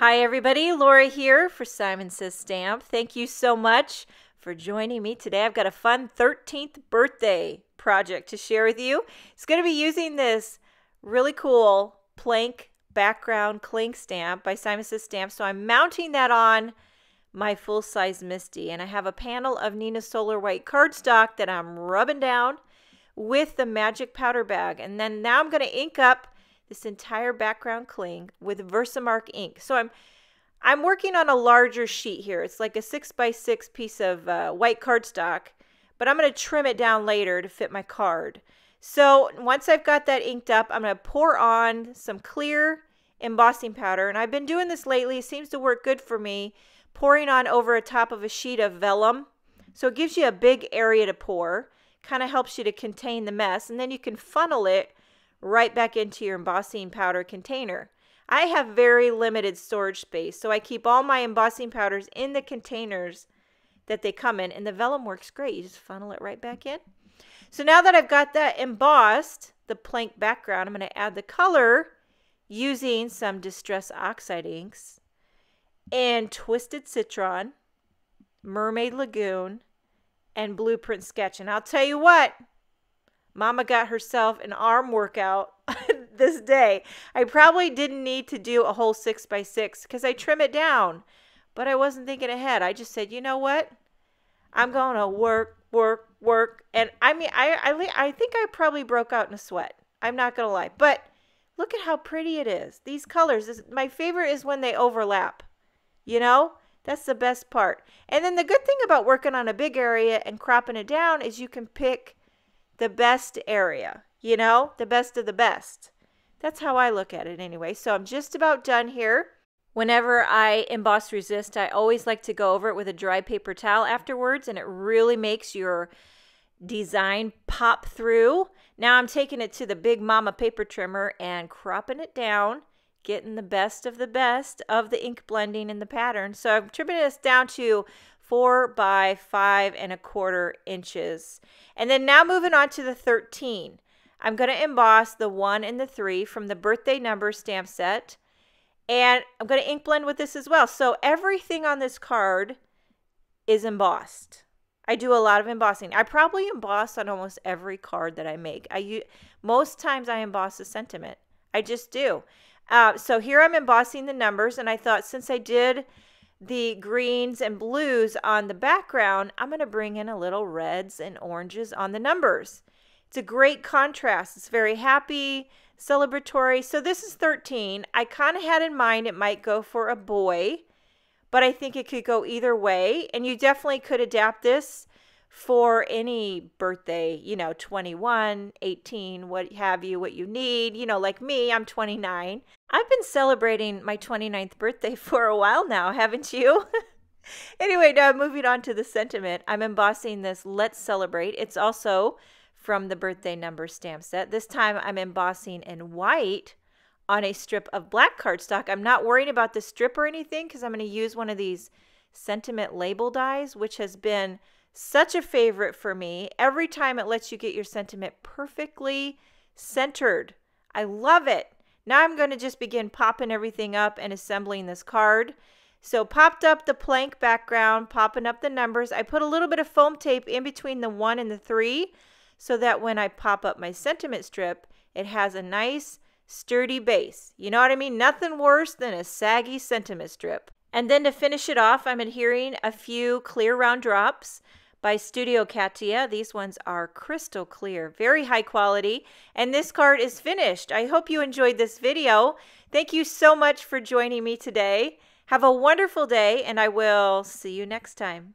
Hi everybody, Laura here for Simon Says Stamp. Thank you so much for joining me today. I've got a fun 13th birthday project to share with you. It's going to be using this really cool plank background cling stamp by Simon Says Stamp. So I'm mounting that on my full-size Misty, and I have a panel of Nina Solar white cardstock that I'm rubbing down with the magic powder bag. And then now I'm going to ink up this entire background cling with Versamark ink. So I'm working on a larger sheet here. It's like a 6x6 piece of white cardstock, but I'm going to trim it down later to fit my card. So once I've got that inked up, I'm going to pour on some clear embossing powder, and I've been doing this lately. It seems to work good for me, pouring on over a top of a sheet of vellum. So it gives you a big area to pour, kind of helps you to contain the mess, and then you can funnel it right back into your embossing powder container. I have very limited storage space, so I keep all my embossing powders in the containers that they come in, and the vellum works great. You just funnel it right back in. So now that I've got that embossed, the plank background, I'm going to add the color using some Distress Oxide inks and Twisted Citron, Mermaid Lagoon, and Blueprint Sketch. And I'll tell you what, Mama got herself an arm workout this day. I probably didn't need to do a whole 6x6 because I trim it down, but I wasn't thinking ahead. I just said, you know what? I'm going to work, work, work. And I mean, I think I probably broke out in a sweat. I'm not going to lie. But look at how pretty it is. These colors, my favorite is when they overlap. You know, that's the best part. And then the good thing about working on a big area and cropping it down is you can pick the best area, you know, the best of the best. That's how I look at it anyway. So I'm just about done here. Whenever I emboss resist, I always like to go over it with a dry paper towel afterwards, and it really makes your design pop through. Now I'm taking it to the Big Mama paper trimmer and cropping it down, getting the best of the ink blending in the pattern. So I'm trimming this down to 4 by 5¼ inches. And then now moving on to the 13. I'm going to emboss the 1 and the 3 from the birthday number stamp set. And I'm going to ink blend with this as well. So everything on this card is embossed. I do a lot of embossing. I probably emboss on almost every card that I make. Most times I emboss a sentiment. I just do. So here I'm embossing the numbers, and I thought since I did the greens and blues on the background, I'm going to bring in a little reds and oranges on the numbers. It's a great contrast. It's very happy, celebratory. So this is 13. I kind of had in mind it might go for a boy, but I think it could go either way. And you definitely could adapt this for any birthday, you know, 21, 18, what have you, what you need. You know, like me, I'm 29. I've been celebrating my 29th birthday for a while now, haven't you? Anyway, now moving on to the sentiment. I'm embossing this Let's Celebrate. It's also from the birthday number stamp set. This time I'm embossing in white on a strip of black cardstock. I'm not worrying about the strip or anything because I'm going to use one of these sentiment label dies, which has been such a favorite for me. Every time it lets you get your sentiment perfectly centered. I love it. Now I'm going to just begin popping everything up and assembling this card. So popped up the plank background, popping up the numbers. I put a little bit of foam tape in between the 1 and the 3 so that when I pop up my sentiment strip, it has a nice sturdy base. You know what I mean? Nothing worse than a saggy sentiment strip. And then to finish it off, I'm adhering a few clear round drops by Studio Katia. These ones are crystal clear, very high quality, and this card is finished. I hope you enjoyed this video. Thank you so much for joining me today. Have a wonderful day, and I will see you next time.